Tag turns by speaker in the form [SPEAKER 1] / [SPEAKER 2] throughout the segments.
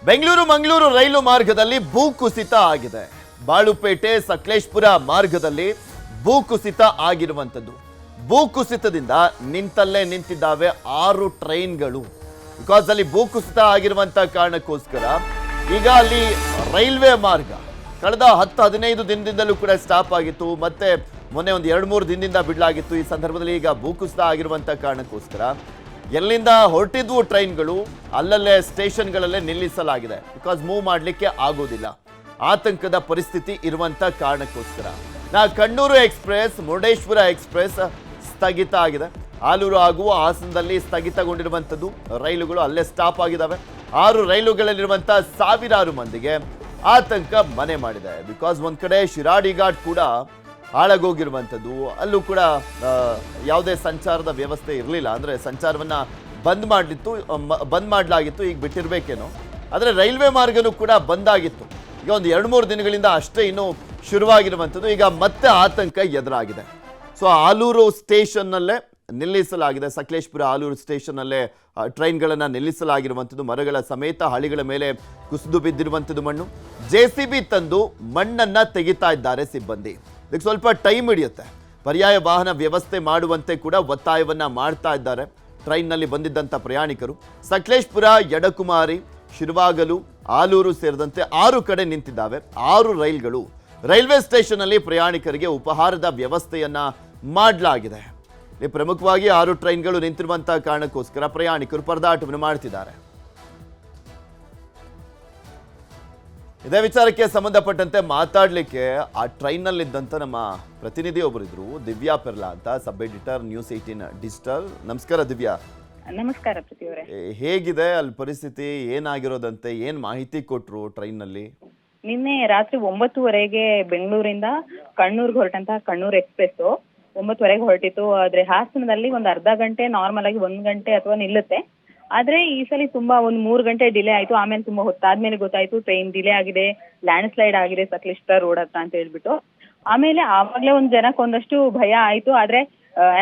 [SPEAKER 1] ಬೆಂಗಳೂರು ಮಂಗಳೂರು ರೈಲು ಮಾರ್ಗದಲ್ಲಿ ಭೂಕುಸಿತ ಆಗಿದೆ. ಬಾಳುಪೇಟೆ ಸಕಲೇಶಪುರ ಮಾರ್ಗದಲ್ಲಿ ಭೂಕುಸಿತ ಆಗಿರುವಂತದ್ದು. ಭೂಕುಸಿತದಿಂದ ನಿಂತಲ್ಲೇ ನಿಂತಿದ್ದಾವೆ 6 ಟ್ರೈನ್ಗಳು. ಬಿಕಾಸ್ ಅಲ್ಲಿ ಭೂಕುಸಿತ ಆಗಿರುವಂತ ಕಾರಣಕ್ಕೋಸ್ಕರ ಈಗ ಅಲ್ಲಿ ರೈಲ್ವೆ ಮಾರ್ಗ ಕಳೆದ 10-15 ದಿನದಿಂದಲೂ ಕೂಡ ಸ್ಟಾಪ್ ಆಗಿತ್ತು. ಮತ್ತೆ ಮೊನ್ನೆ ಒಂದು 2-3 ದಿನದಿಂದ ಬಿಡಲಾಗಿತ್ತು. ಈ ಸಂದರ್ಭದಲ್ಲಿ ಈಗ ಭೂಕುಸಿತ ಆಗಿರುವಂತ ಕಾರಣಕ್ಕೋಸ್ಕರ ಎಲ್ಲಿಂದ ಹೊರಟಿದ್ವು ಟ್ರೈನ್ಗಳು ಅಲ್ಲಲ್ಲೇ ಸ್ಟೇಷನ್ಗಳಲ್ಲೇ ನಿಲ್ಲಿಸಲಾಗಿದೆ. ಬಿಕಾಸ್ ಮೂವ್ ಮಾಡಲಿಕ್ಕೆ ಆಗೋದಿಲ್ಲ, ಆತಂಕದ ಪರಿಸ್ಥಿತಿ ಇರುವಂತ ಕಾರಣಕ್ಕೋಸ್ಕರ ಕಣ್ಣೂರು ಎಕ್ಸ್ಪ್ರೆಸ್, ಮುರುಡೇಶ್ವರ ಎಕ್ಸ್ಪ್ರೆಸ್ ಸ್ಥಗಿತ ಆಗಿದೆ. ಆಲೂರು ಹಾಗೂ ಹಾಸನದಲ್ಲಿ ಸ್ಥಗಿತಗೊಂಡಿರುವಂಥದ್ದು. ರೈಲುಗಳು ಅಲ್ಲೇ ಸ್ಟಾಪ್ ಆಗಿದ್ದಾವೆ. 6 ರೈಲುಗಳಲ್ಲಿರುವಂಥ ಸಾವಿರಾರು ಮಂದಿಗೆ ಆತಂಕ ಮನೆ ಮಾಡಿದೆ. ಬಿಕಾಸ್ ಒಂದ್ ಕಡೆ ಶಿರಾಡಿ ಘಾಟ್ ಕೂಡ ಹಾಳಾಗೋಗಿರುವಂಥದ್ದು. ಅಲ್ಲೂ ಕೂಡ ಯಾವುದೇ ಸಂಚಾರದ ವ್ಯವಸ್ಥೆ ಇರಲಿಲ್ಲ. ಅಂದರೆ ಸಂಚಾರವನ್ನು ಬಂದ್ ಮಾಡಲಾಗಿತ್ತು, ಈಗ ಬಿಟ್ಟಿರಬೇಕೇನೋ. ಆದರೆ ರೈಲ್ವೆ ಮಾರ್ಗನೂ ಕೂಡ ಬಂದಾಗಿತ್ತು. ಈಗ ಒಂದು 2-3 ದಿನಗಳಿಂದ ಅಷ್ಟೇ ಇನ್ನೂ ಶುರುವಾಗಿರುವಂಥದ್ದು. ಈಗ ಮತ್ತೆ ಆತಂಕ ಎದುರಾಗಿದೆ. ಸೊ ಆಲೂರು ಸ್ಟೇಷನ್ನಲ್ಲೇ ನಿಲ್ಲಿಸಲಾಗಿದೆ. ಸಕಲೇಶಪುರ ಆಲೂರು ಸ್ಟೇಷನ್ನಲ್ಲೇ ಟ್ರೈನ್ಗಳನ್ನು ನಿಲ್ಲಿಸಲಾಗಿರುವಂಥದ್ದು. ಮರಗಳ ಸಮೇತ ಹಳಿಗಳ ಮೇಲೆ ಕುಸಿದು ಬಿದ್ದಿರುವಂಥದ್ದು ಮಣ್ಣು. JCB ತಂದು ಮಣ್ಣನ್ನು ತೆಗಿತಾ ಇದ್ದಾರೆ ಸಿಬ್ಬಂದಿ. ಇದಕ್ಕೆ ಸ್ವಲ್ಪ ಟೈಮ್ ಹಿಡಿಯುತ್ತೆ. ಪರ್ಯಾಯ ವಾಹನ ವ್ಯವಸ್ಥೆ ಮಾಡುವಂತೆ ಕೂಡ ಒತ್ತಾಯವನ್ನ ಮಾಡ್ತಾ ಇದ್ದಾರೆ ಟ್ರೈನ್ನಲ್ಲಿ ಬಂದಿದ್ದಂಥ ಪ್ರಯಾಣಿಕರು. ಸಕಲೇಶಪುರ, ಯಡಕುಮಾರಿ, ಶಿರ್ವಾಗಲು, ಆಲೂರು ಸೇರಿದಂತೆ 6 ಕಡೆ ನಿಂತಿದ್ದಾವೆ 6 ರೈಲ್ಗಳು. ರೈಲ್ವೆ ಸ್ಟೇಷನ್ ಅಲ್ಲಿ ಪ್ರಯಾಣಿಕರಿಗೆ ಉಪಹಾರದ ವ್ಯವಸ್ಥೆಯನ್ನ ಮಾಡಲಾಗಿದೆ. ಇಲ್ಲಿ ಪ್ರಮುಖವಾಗಿ 6 ಟ್ರೈನ್ಗಳು ನಿಂತಿರುವಂತಹ ಕಾರಣಕ್ಕೋಸ್ಕರ ಪ್ರಯಾಣಿಕರು ಪರದಾಟವನ್ನು ಮಾಡ್ತಿದ್ದಾರೆ. ಇದೇ ವಿಚಾರಕ್ಕೆ ಸಂಬಂಧಪಟ್ಟಂತೆ ಮಾತಾಡಲಿಕ್ಕೆ ಆ ಟ್ರೈನ್ನಲ್ಲಿದ್ದಂಥ ನಮ್ಮ ಪ್ರತಿನಿಧಿ ಒಬ್ಬರಿದ್ರು, ದಿವ್ಯಾ ಪೆರ್ಲಾ ಅಂತ, ಸಬ್ ಎಡಿಟರ್, News 18 ಡಿಜಿಟಲ್. ನಮಸ್ಕಾರ ದಿವ್ಯಾ.
[SPEAKER 2] ನಮಸ್ಕಾರ ಪ್ರತಿ ಅವರೇ.
[SPEAKER 1] ಹೇಗಿದೆ ಅಲ್ಲಿ ಪರಿಸ್ಥಿತಿ, ಏನಾಗಿರೋದಂತೆ, ಏನ್ ಮಾಹಿತಿ ಕೊಟ್ರು ಟ್ರೈನ್ನಲ್ಲಿ?
[SPEAKER 2] ನಿನ್ನೆ ರಾತ್ರಿ 9:30ಗೆ ಬೆಂಗಳೂರಿಂದ ಕಣ್ಣೂರ್ಗೆ ಹೊರಟಂತಹ ಕಣ್ಣೂರ್ ಎಕ್ಸ್ಪ್ರೆಸ್ 9:30ಗೆ ಹೊರಟಿತ್ತು. ಆದ್ರೆ ಹಾಸನದಲ್ಲಿ ಒಂದು ಅರ್ಧ ಗಂಟೆ, ನಾರ್ಮಲ್ ಆಗಿ 1 ಗಂಟೆ ಅಥವಾ ನಿಲ್ಲುತ್ತೆ. ಆದ್ರೆ ಈ ಸಲ ತುಂಬಾ ಒಂದು 3 ಗಂಟೆ ಡಿಲೇ ಆಯ್ತು. ಆಮೇಲೆ ತುಂಬಾ ಹೊತ್ತಾದ್ಮೇಲೆ ಗೊತ್ತಾಯ್ತು ಟ್ರೈನ್ ಡಿಲೇ ಆಗಿದೆ, ಲ್ಯಾಂಡ್ ಸ್ಲೈಡ್ ಆಗಿದೆ ಸಕಲೇಶಪುರ ರೋಡ್ ಹತ್ರ ಅಂತ ಹೇಳ್ಬಿಟ್ಟು. ಆಮೇಲೆ ಆವಾಗ್ಲೇ ಒಂದ್ ಜನಕ್ಕೆ ಒಂದಷ್ಟು ಭಯ ಆಯ್ತು. ಆದ್ರೆ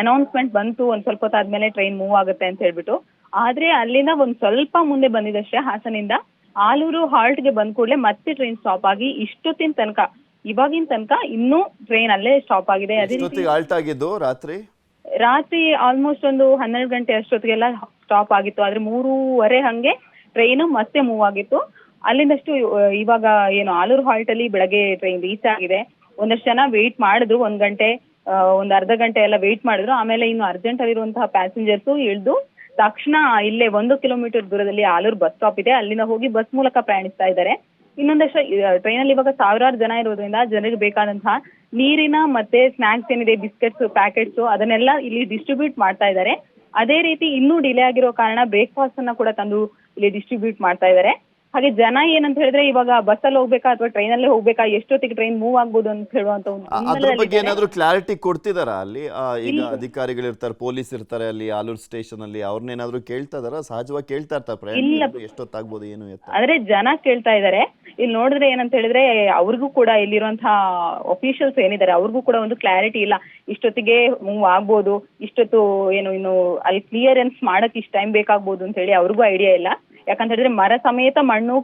[SPEAKER 2] ಅನೌನ್ಸ್ಮೆಂಟ್ ಬಂತು ಒಂದ್ ಸ್ವಲ್ಪ ಹೊತ್ತಾದ್ಮೇಲೆ ಟ್ರೈನ್ ಮೂವ್ ಆಗುತ್ತೆ ಅಂತ ಹೇಳ್ಬಿಟ್ಟು. ಆದ್ರೆ ಅಲ್ಲಿಂದ ಒಂದ್ ಸ್ವಲ್ಪ ಮುಂದೆ ಬಂದಿದ್ದಷ್ಟೇ, ಹಾಸನಿಂದ ಆಲೂರು ಹಾಲ್ಟ್ ಗೆ ಬಂದ್ ಕೂಡಲೇ ಮತ್ತೆ ಟ್ರೈನ್ ಸ್ಟಾಪ್ ಆಗಿ ಇಷ್ಟೊತ್ತಿನ ತನಕ, ಇವಾಗಿನ ತನಕ ಇನ್ನೂ ಟ್ರೈನ್ ಅಲ್ಲೇ ಸ್ಟಾಪ್ ಆಗಿದೆ. ಅದೇ ರೀತಿ
[SPEAKER 1] ಹಾಲ್ಟ್ ಆಗಿದ್ದು
[SPEAKER 2] ರಾತ್ರಿ ಆಲ್ಮೋಸ್ಟ್ ಒಂದು 12 ಗಂಟೆ ಅಷ್ಟೊತ್ತಿಗೆಲ್ಲ ಸ್ಟಾಪ್ ಆಗಿತ್ತು. ಆದ್ರೆ 3:30 ಹಂಗೆ ಟ್ರೈನ್ ಮತ್ತೆ ಮೂವ್ ಆಗಿತ್ತು. ಅಲ್ಲಿಂದಷ್ಟು ಇವಾಗ ಏನು ಆಲೂರು ಹಾಲ್ಟ್ ಅಲ್ಲಿ ಬೆಳಗ್ಗೆ ಟ್ರೈನ್ ರೀಚ್ ಆಗಿದೆ. ಒಂದಷ್ಟು ಜನ ವೇಟ್ ಮಾಡಿದ್ರು, 1 ಗಂಟೆ, ಒಂದ್ ಅರ್ಧ ಗಂಟೆ ಎಲ್ಲ ವೇಟ್ ಮಾಡಿದ್ರು. ಆಮೇಲೆ ಇನ್ನು ಅರ್ಜೆಂಟ್ ಆಗಿರುವಂತಹ ಪ್ಯಾಸೆಂಜರ್ಸ್ ಇಳಿದು ತಕ್ಷಣ ಇಲ್ಲೇ 1 ಕಿಲೋಮೀಟರ್ ದೂರದಲ್ಲಿ ಆಲೂರು ಬಸ್ ಸ್ಟಾಪ್ ಇದೆ, ಅಲ್ಲಿಂದ ಹೋಗಿ ಬಸ್ ಮೂಲಕ ಪ್ರಯಾಣಿಸ್ತಾ ಇದ್ದಾರೆ. ಇನ್ನೊಂದಷ್ಟು ಟ್ರೈನಲ್ಲಿ ಇವಾಗ ಸಾವಿರಾರು ಜನ ಇರೋದ್ರಿಂದ ಜನರಿಗೆ ಬೇಕಾದಂತಹ ನೀರಿನ ಮತ್ತೆ ಸ್ನಾಕ್ಸ್ ಏನಿದೆ, ಬಿಸ್ಕೆಟ್ಸ್ ಪ್ಯಾಕೆಟ್ಸ್, ಅದನ್ನೆಲ್ಲ ಇಲ್ಲಿ ಡಿಸ್ಟ್ರಿಬ್ಯೂಟ್ ಮಾಡ್ತಾ ಇದ್ದಾರೆ. ಅದೇ ರೀತಿ ಇನ್ನೂ ಡಿಲೇ ಆಗಿರೋ ಕಾರಣ ಬ್ರೇಕ್ಫಾಸ್ಟ್ ಅನ್ನ ಕೂಡ ತಂದು ಇಲ್ಲಿ ಡಿಸ್ಟ್ರಿಬ್ಯೂಟ್ ಮಾಡ್ತಾ ಇದ್ದಾರೆ. ಹಾಗೆ ಜನ ಏನಂತ ಹೇಳಿದ್ರೆ ಇವಾಗ ಬಸ್ ಅಲ್ಲಿ ಹೋಗ್ಬೇಕಾ ಅಥವಾ ಟ್ರೈನ್ ಅಲ್ಲೇ ಹೋಗ್ಬೇಕಾ, ಎಷ್ಟೊತ್ತಿಗೆ ಟ್ರೈನ್ ಮೂವ್ ಆಗ್ಬೋದು ಅಂತ ಹೇಳುವಂತ
[SPEAKER 1] ಅದ್ರ ಬಗ್ಗೆ ಏನಾದ್ರು ಕ್ಲಾರಿಟಿ ಕೊಡ್ತಿದಾರ ಅಲ್ಲಿ? ಈಗ ಅಧಿಕಾರಿಗಳು ಇರ್ತಾರೆ, ಪೊಲೀಸ್ ಇರ್ತಾರೆ ಅಲ್ಲಿ ಆಲೂರು ಸ್ಟೇಷನ್ ಅಲ್ಲಿ, ಅವ್ರನ್ನೇನಾದ್ರು ಕೇಳ್ತಾ ಇದಾರ? ಸಹಜವಾಗಿ ಕೇಳ್ತಾ ಇರ್ತಾರೆ ಪ್ರಯಾಣಿಕರು ಎಷ್ಟೊತ್ತಾಗ್ಬೋದು ಏನು ಅಂತ.
[SPEAKER 2] ಆದ್ರೆ ಜನ ಕೇಳ್ತಾ ಇದಾರೆ. ಇಲ್ಲಿ ನೋಡಿದ್ರೆ ಏನಂತ ಹೇಳಿದ್ರೆ ಅವ್ರಿಗೂ ಕೂಡ ಇಲ್ಲಿರುವಂತಹ ಅಫಿಷಿಯಲ್ಸ್ ಏನಿದ್ದಾರೆ ಅವ್ರಿಗೂ ಕೂಡ ಒಂದು ಕ್ಲಾರಿಟಿ ಇಲ್ಲ. ಇಷ್ಟೊತ್ತಿಗೆ ಮೂವ್ ಆಗ್ಬೋದು, ಇಷ್ಟೊತ್ತು ಏನು ಇನ್ನು ಅಲ್ಲಿ ಕ್ಲಿಯರೆನ್ಸ್ ಮಾಡಕ್ ಇಷ್ಟ ಟೈಮ್ ಬೇಕಾಗ್ಬೋದು ಅಂತ ಹೇಳಿ ಅವ್ರಿಗೂ ಐಡಿಯಾ ಇಲ್ಲ. ಯಾಕಂತ ಹೇಳಿದ್ರೆ ಮರ ಸಮೇತ ಮಣ್ಣು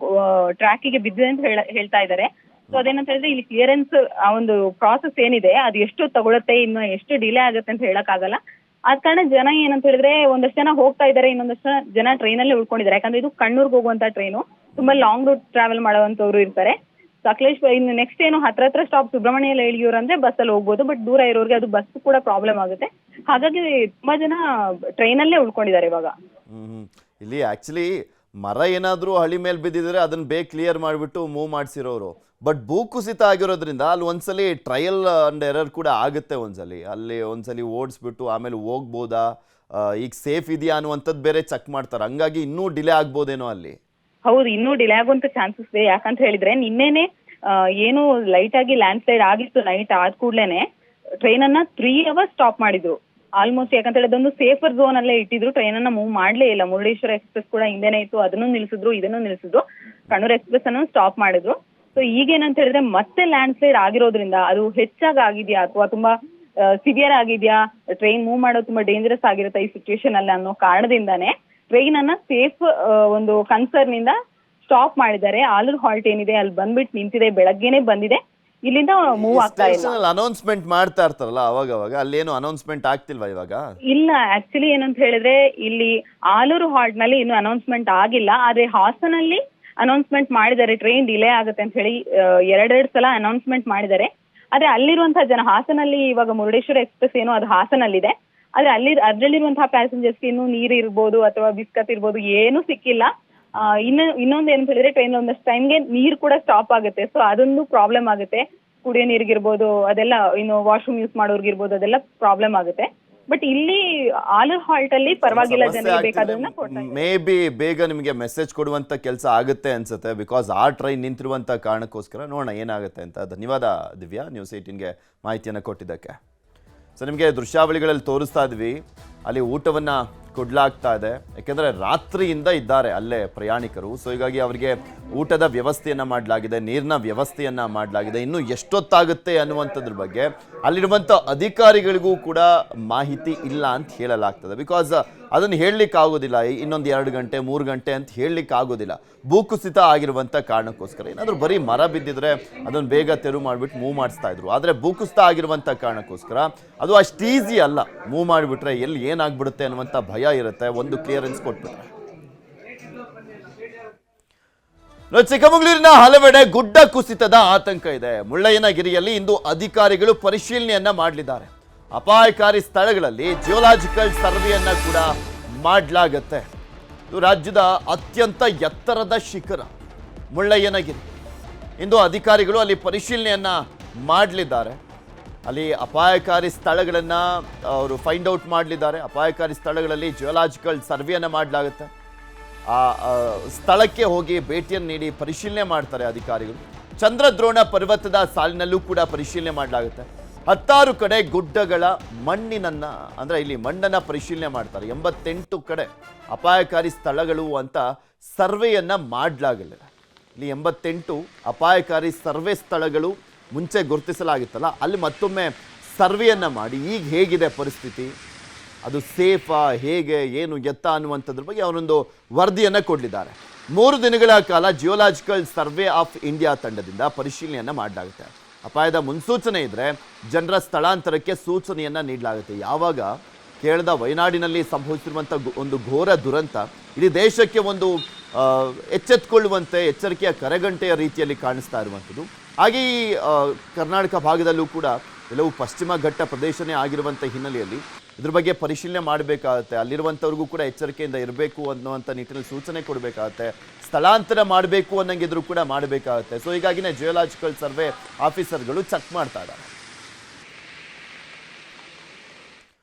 [SPEAKER 2] ಟ್ರ್ಯಾಕಿಗೆ ಬಿದ್ದಿದೆ ಅಂತ ಹೇಳ್ತಾ ಇದ್ದಾರೆ. ಸೊ ಅದೇನಂತ ಹೇಳಿದ್ರೆ ಇಲ್ಲಿ ಕ್ಲಿಯರೆನ್ಸ್ ಆ ಒಂದು ಪ್ರಾಸೆಸ್ ಏನಿದೆ ಅದು ಎಷ್ಟು ತಗೊಳುತ್ತೆ, ಇನ್ನು ಎಷ್ಟು ಡಿಲೇ ಆಗುತ್ತೆ ಅಂತ ಹೇಳಕ್ ಆಗಲ್ಲ. ಆದ ಕಾರಣ ಜನ ಏನಂತ ಹೇಳಿದ್ರೆ ಒಂದಷ್ಟು ಜನ ಹೋಗ್ತಾ ಇದ್ದಾರೆ, ಇನ್ನೊಂದಷ್ಟು ಜನ ಟ್ರೈನಲ್ಲಿ ಉಳ್ಕೊಂಡಿದ್ದಾರೆ. ಯಾಕಂದ್ರೆ ಇದು ಕಣ್ಣೂರ್ಗೆ ಹೋಗುವಂತ ಟ್ರೈನು, ತುಂಬಾ ಲಾಂಗ್ ರೂಟ್ ಟ್ರಾವೆಲ್ ಮಾಡುವಂತವ್ರು ಇರ್ತಾರೆ. ಸಕಲೇಶ್ ಇನ್ನು ನೆಕ್ಸ್ಟ್ ಏನು ಹತ್ರ ಸ್ಟಾಪ್ ಸುಬ್ರಹ್ಮಣ್ಯ ಎಳಿಯೂರು ಅಂದ್ರೆ ಬಸ್ಸಲ್ಲಿ ಹೋಗ್ಬೋದು. ಬಟ್ ದೂರ ಇರೋರಿಗೆ ಅದು ಬಸ್ ಕೂಡ ಪ್ರಾಬ್ಲಮ್ ಆಗುತ್ತೆ. ಹಾಗಾಗಿ ತುಂಬಾ ಜನ ಟ್ರೈನಲ್ಲೇ ಉಳ್ಕೊಂಡಿದ್ದಾರೆ ಇವಾಗ.
[SPEAKER 1] ಇಲ್ಲಿ ಆಕ್ಚುಲಿ ಮರ ಏನಾದ್ರೂ ಹಳಿ ಮೇಲೆ ಬಿದ್ದಿದ್ರೆ ಅದನ್ನ ಬೇಗ ಕ್ಲಿಯರ್ ಮಾಡಿಬಿಟ್ಟು ಮೂವ್ ಮಾಡಿಸಿರೋರು. ಬಟ್ ಭೂಕುಸಿತ ಆಗಿರೋದ್ರಿಂದ ಅಲ್ಲಿ ಒಂದ್ಸಲಿ ಟ್ರಯಲ್ ಅಂಡ್ ಎರರ್ ಕೂಡ ಆಗುತ್ತೆ. ಒಂದ್ಸಲಿ ಓಡಿಸ್ಬಿಟ್ಟು ಆಮೇಲೆ ಹೋಗ್ಬೋದಾ, ಈಗ ಸೇಫ್ ಇದೆಯಾ ಅನ್ನುವಂಥದ್ದು ಬೇರೆ ಚೆಕ್ ಮಾಡ್ತಾರೆ. ಹಂಗಾಗಿ ಇನ್ನೂ ಡಿಲೇ ಆಗ್ಬೋದೇನೋ ಅಲ್ಲಿ.
[SPEAKER 2] ಹೌದು, ಇನ್ನೂ ಡಿಲೇ ಆಗುವಂತ ಚಾನ್ಸಸ್ ಇದೆ. ಯಾಕಂತ ಹೇಳಿದ್ರೆ ನಿನ್ನೆನೆ ಏನು ಲೈಟ್ ಆಗಿ ಲ್ಯಾಂಡ್ ಸ್ಲೈಡ್ ಆಗಿತ್ತು. ನೈಟ್ ಆದ ಕೂಡ್ಲೇನೆ ಟ್ರೈನ್ ಅನ್ನ 3 ಅವರ್ಸ್ ಸ್ಟಾಪ್ ಮಾಡಿದ್ರು ಆಲ್ಮೋಸ್ಟ್. ಯಾಕಂತ ಹೇಳಿ ಅದೊಂದು ಸೇಫರ್ ಝೋನ್ ಅಲ್ಲೇ ಇಟ್ಟಿದ್ರು, ಟ್ರೈನ್ ಅನ್ನ ಮೂವ್ ಮಾಡ್ಲೇ ಇಲ್ಲ. ಮುರುಡೇಶ್ವರ ಎಕ್ಸ್ಪ್ರೆಸ್ ಕೂಡ ಹಿಂದೆನೆ ಇತ್ತು, ಅದನ್ನು ನಿಲ್ಸಿದ್ರು, ಇದನ್ನು ನಿಲ್ಸಿದ್ರು, ಕಣ್ಣೂರ್ ಎಕ್ಸ್ಪ್ರೆಸ್ ಅನ್ನು ಸ್ಟಾಪ್ ಮಾಡಿದ್ರು. ಸೊ ಈಗೇನಂತ ಹೇಳಿದ್ರೆ ಮತ್ತೆ ಲ್ಯಾಂಡ್ ಸ್ಲೈಡ್ ಆಗಿರೋದ್ರಿಂದ ಅದು ಹೆಚ್ಚಾಗಿ ಆಗಿದ್ಯಾ ಅಥವಾ ತುಂಬಾ ಸಿವಿಯರ್ ಆಗಿದ್ಯಾ, ಟ್ರೈನ್ ಮೂವ್ ಮಾಡೋದು ತುಂಬಾ ಡೇಂಜರಸ್ ಆಗಿರುತ್ತೆ ಈ ಸಿಚುವೇಶನ್ ಅಲ್ಲಿ ಅನ್ನೋ ಕಾರಣದಿಂದಾನೇ ಟ್ರೈನ್ ಅನ್ನ ಸೇಫ್ ಒಂದು ಕನ್ಸರ್ನ್ ಇಂದ ಸ್ಟಾಪ್ ಮಾಡಿದ್ದಾರೆ. ಆಲೂರು ಹಾಲ್ಟ್ ಏನಿದೆ ಅಲ್ಲಿ ಬಂದ್ಬಿಟ್ಟು ನಿಂತಿದೆ, ಬೆಳಗ್ಗೆನೆ ಬಂದಿದೆ, ಇಲ್ಲಿಂದ ಮೂವ್ ಆಗ್ತಾ ಇಲ್ಲ.
[SPEAKER 1] ಅನೌನ್ಸ್ಮೆಂಟ್ ಮಾಡ್ತಾ ಇರ್ತಾರಲ್ಲ ಅವಾಗ ಅಲ್ಲೇನು ಅನೌನ್ಸ್ಮೆಂಟ್ ಆಗ್ತಿಲ್ವಾ ಇವಾಗ?
[SPEAKER 2] ಇಲ್ಲ, ಆಕ್ಚುಲಿ ಏನಂತ ಹೇಳಿದ್ರೆ ಇಲ್ಲಿ ಆಲೂರು ಹಾಲ್ಟ್ ನಲ್ಲಿ ಇನ್ನು ಅನೌನ್ಸ್ಮೆಂಟ್ ಆಗಿಲ್ಲ. ಆದ್ರೆ ಹಾಸನಲ್ಲಿ ಅನೌನ್ಸ್ಮೆಂಟ್ ಮಾಡಿದ್ದಾರೆ, ಟ್ರೈನ್ ಡಿಲೇ ಆಗುತ್ತೆ ಅಂತ ಹೇಳಿ ಎರಡೆರಡು ಸಲ ಅನೌನ್ಸ್ಮೆಂಟ್ ಮಾಡಿದ್ದಾರೆ. ಆದ್ರೆ ಅಲ್ಲಿರುವಂತಹ ಜನ, ಹಾಸನಲ್ಲಿ ಇವಾಗ ಮುರುಡೇಶ್ವರ ಎಕ್ಸ್ಪ್ರೆಸ್ ಏನೋ ಅದು ಹಾಸನಲ್ಲಿದೆ, ಆದ್ರೆ ಅದ್ರಲ್ಲಿರುವಂತಹ ಪ್ಯಾಸೆಂಜರ್ಸ್ಗೆ ಇನ್ನೂ ನೀರು ಇರ್ಬೋದು ಅಥವಾ ಬಿಸ್ಕತ್ ಇರ್ಬೋದು ಏನೂ ಸಿಕ್ಕಿಲ್ಲ. ಇನ್ನೊಂದು ಏನಂತ ಹೇಳಿದ್ರೆ ಟ್ರೈನ್ ಒಂದಷ್ಟು ಟೈಮ್ಗೆ ನೀರು ಕೂಡ ಸ್ಟಾಪ್ ಆಗುತ್ತೆ. ಸೊ ಅದೊಂದು ಪ್ರಾಬ್ಲಮ್ ಆಗುತ್ತೆ. ಕುಡಿಯೋ ನೀರಿಗಿರ್ಬೋದು, ಅದೆಲ್ಲ ಇನ್ನು ವಾಶ್ರೂಮ್ ಯೂಸ್ ಮಾಡೋರ್ಗಿರ್ಬೋದು, ಅದೆಲ್ಲ ಪ್ರಾಬ್ಲಮ್ ಆಗುತ್ತೆ. ಬಟ್ ಇಲ್ಲಿ ಆಲೂರು ಹಾಲ್ಟ್ ಅಲ್ಲಿ ಪರವಾಗಿಲ್ಲ, ಜನರಿಗೆ ಬೇಕಾದನ್ನ ಕೊಡ್ತಾರೆ.
[SPEAKER 1] ಮೇ ಬಿ ಬೇಗ ನಿಮಗೆ ಮೆಸೇಜ್ ಕೊಡುವಂತ ಕೆಲಸ ಆಗುತ್ತೆ ಅನ್ಸುತ್ತೆ, ಬಿಕಾಸ್ ಆ ಟ್ರೈನ್ ನಿಂತಿರುವಂತ ಕಾರಣಕ್ಕೋಸ್ಕರ. ನೋಡೋಣ ಏನಾಗುತ್ತೆ ಅಂತ. ಧನ್ಯವಾದ ದಿವ್ಯಾ, ನ್ಯೂಸ್ 18ಗೆ ಮಾಹಿತಿಯನ್ನು ಕೊಟ್ಟಿದ್ದಕ್ಕೆ. ಸೊ ನಿಮಗೆ ದೃಶ್ಯಾವಳಿಗಳಲ್ಲಿ ತೋರಿಸ್ತಾ ಇದ್ವಿ, ಅಲ್ಲಿ ಊಟವನ್ನು ಕೊಡ್ಲಾಗ್ತಾ ಇದೆ. ಯಾಕೆಂದರೆ ರಾತ್ರಿಯಿಂದ ಇದ್ದಾರೆ ಅಲ್ಲೇ ಪ್ರಯಾಣಿಕರು. ಸೊ ಹೀಗಾಗಿ ಅವರಿಗೆ ಊಟದ ವ್ಯವಸ್ಥೆಯನ್ನು ಮಾಡಲಾಗಿದೆ, ನೀರಿನ ವ್ಯವಸ್ಥೆಯನ್ನು ಮಾಡಲಾಗಿದೆ. ಇನ್ನು ಎಷ್ಟೊತ್ತಾಗುತ್ತೆ ಅನ್ನುವಂಥದ್ರ ಬಗ್ಗೆ ಅಲ್ಲಿರುವಂಥ ಅಧಿಕಾರಿಗಳಿಗೂ ಕೂಡ ಮಾಹಿತಿ ಇಲ್ಲ ಅಂತ ಹೇಳಲಾಗ್ತದೆ. ಬಿಕಾಸ್ ಅದನ್ನು ಹೇಳಲಿಕ್ಕೆ ಆಗೋದಿಲ್ಲ, ಇನ್ನೊಂದು 2 ಗಂಟೆ 3 ಗಂಟೆ ಅಂತ ಹೇಳಲಿಕ್ಕೆ ಆಗೋದಿಲ್ಲ, ಭೂಕುಸಿತ ಆಗಿರುವಂಥ ಕಾರಣಕ್ಕೋಸ್ಕರ. ಏನಾದರೂ ಬರೀ ಮರ ಬಿದ್ದಿದ್ರೆ ಅದನ್ನು ಬೇಗ ತೆರವು ಮಾಡಿಬಿಟ್ಟು ಮೂವ್ ಮಾಡಿಸ್ತಾ ಇದ್ರು. ಆದರೆ ಭೂಕುಸಿತ ಆಗಿರುವಂಥ ಕಾರಣಕ್ಕೋಸ್ಕರ ಅದು ಅಷ್ಟು ಈಸಿ ಅಲ್ಲ. ಮೂವ್ ಮಾಡಿಬಿಟ್ರೆ ಎಲ್ಲಿ ಏನಾಗ್ಬಿಡುತ್ತೆ ಅನ್ನುವಂಥ ಭಯ ಇರುತ್ತೆ. ಒಂದು ಕ್ಲಿಯರೆನ್ಸ್ ಕೊಟ್ಬಿಟ್ರೆ. ಚಿಕ್ಕಮಗಳೂರಿನ ಹಲವೆಡೆ ಗುಡ್ಡ ಕುಸಿತದ ಆತಂಕ ಇದೆ. ಮುಳ್ಳಯ್ಯನಗಿರಿಯಲ್ಲಿ ಇಂದು ಅಧಿಕಾರಿಗಳು ಪರಿಶೀಲನೆಯನ್ನ ಮಾಡಲಿದ್ದಾರೆ. ಅಪಾಯಕಾರಿ ಸ್ಥಳಗಳಲ್ಲಿ ಜಿಯೋಲಾಜಿಕಲ್ ಸರ್ವೆಯನ್ನ ಕೂಡ ಮಾಡಲಾಗತ್ತೆ. ಇದು ರಾಜ್ಯದ ಅತ್ಯಂತ ಎತ್ತರದ ಶಿಖರ ಮುಳ್ಳಯ್ಯನಗಿರಿ. ಇಂದು ಅಧಿಕಾರಿಗಳು ಅಲ್ಲಿ ಪರಿಶೀಲನೆಯನ್ನ ಮಾಡಲಿದ್ದಾರೆ. ಅಲ್ಲಿ ಅಪಾಯಕಾರಿ ಸ್ಥಳಗಳನ್ನು ಅವರು ಫೈಂಡ್ ಔಟ್ ಮಾಡಲಿದ್ದಾರೆ. ಅಪಾಯಕಾರಿ ಸ್ಥಳಗಳಲ್ಲಿ ಜಿಯೋಲಾಜಿಕಲ್ ಸರ್ವೆಯನ್ನು ಮಾಡಲಾಗುತ್ತೆ. ಆ ಸ್ಥಳಕ್ಕೆ ಹೋಗಿ ಭೇಟಿಯನ್ನು ನೀಡಿ ಪರಿಶೀಲನೆ ಮಾಡ್ತಾರೆ ಅಧಿಕಾರಿಗಳು. ಚಂದ್ರದ್ರೋಣ ಪರ್ವತದ ಸಾಲಿನಲ್ಲೂ ಕೂಡ ಪರಿಶೀಲನೆ ಮಾಡಲಾಗುತ್ತೆ. 16 ಕಡೆ ಗುಡ್ಡಗಳ ಮಣ್ಣಿನನ್ನ, ಅಂದರೆ ಇಲ್ಲಿ ಮಣ್ಣನ್ನು ಪರಿಶೀಲನೆ ಮಾಡ್ತಾರೆ. 88 ಕಡೆ ಅಪಾಯಕಾರಿ ಸ್ಥಳಗಳು ಅಂತ ಸರ್ವೆಯನ್ನು ಮಾಡಲಾಗಲಿದೆ. ಇಲ್ಲಿ 88 ಅಪಾಯಕಾರಿ ಸರ್ವೆ ಸ್ಥಳಗಳು ಮುಂಚೆ ಗುರುತಿಸಲಾಗಿತ್ತಲ್ಲ, ಅಲ್ಲಿ ಮತ್ತೊಮ್ಮೆ ಸರ್ವೆಯನ್ನು ಮಾಡಿ ಈಗ ಹೇಗಿದೆ ಪರಿಸ್ಥಿತಿ, ಅದು ಸೇಫಾ, ಹೇಗೆ, ಏನು, ಎತ್ತ ಅನ್ನುವಂಥದ್ರ ಬಗ್ಗೆ ಅವರೊಂದು ವರದಿಯನ್ನು ಕೊಡಲಿದ್ದಾರೆ. 3 ದಿನಗಳ ಕಾಲ ಜಿಯೋಲಾಜಿಕಲ್ ಸರ್ವೆ ಆಫ್ ಇಂಡಿಯಾ ತಂಡದಿಂದ ಪರಿಶೀಲನೆಯನ್ನು ಮಾಡಲಾಗುತ್ತೆ. ಅಪಾಯದ ಮುನ್ಸೂಚನೆ ಇದ್ದರೆ ಜನರ ಸ್ಥಳಾಂತರಕ್ಕೆ ಸೂಚನೆಯನ್ನು ನೀಡಲಾಗುತ್ತೆ. ಯಾವಾಗ ಕೇರಳದ ವಯನಾಡಿನಲ್ಲಿ ಸಂಭವಿಸಿರುವಂಥ ಒಂದು ಘೋರ ದುರಂತ ಇಡೀ ದೇಶಕ್ಕೆ ಒಂದು ಎಚ್ಚೆತ್ತುಕೊಳ್ಳುವಂತೆ ಎಚ್ಚರಿಕೆಯ ಕರೆಗಂಟೆಯ ರೀತಿಯಲ್ಲಿ ಕಾಣಿಸ್ತಾ ಇರುವಂಥದ್ದು. ಹಾಗೆ ಈ ಕರ್ನಾಟಕ ಭಾಗದಲ್ಲೂ ಕೂಡ ಕೆಲವು ಪಶ್ಚಿಮ ಘಟ್ಟ ಪ್ರದೇಶನೇ ಆಗಿರುವಂಥ ಹಿನ್ನೆಲೆಯಲ್ಲಿ ಇದ್ರ ಬಗ್ಗೆ ಪರಿಶೀಲನೆ ಮಾಡಬೇಕಾಗುತ್ತೆ. ಅಲ್ಲಿರುವಂಥವ್ರಿಗೂ ಕೂಡ ಎಚ್ಚರಿಕೆಯಿಂದ ಇರಬೇಕು ಅನ್ನುವಂಥ ನಿಟ್ಟಿನಲ್ಲಿ ಸೂಚನೆ ಕೊಡಬೇಕಾಗುತ್ತೆ. ಸ್ಥಳಾಂತರ ಮಾಡಬೇಕು ಅನ್ನಂಗಿದ್ರು ಕೂಡ ಮಾಡಬೇಕಾಗುತ್ತೆ. ಸೊ ಹೀಗಾಗಿನೇ ಜಿಯೋಲಾಜಿಕಲ್ ಸರ್ವೆ ಆಫೀಸರ್ಗಳು ಚೆಕ್ ಮಾಡ್ತಾ ಇದ್ದಾರೆ.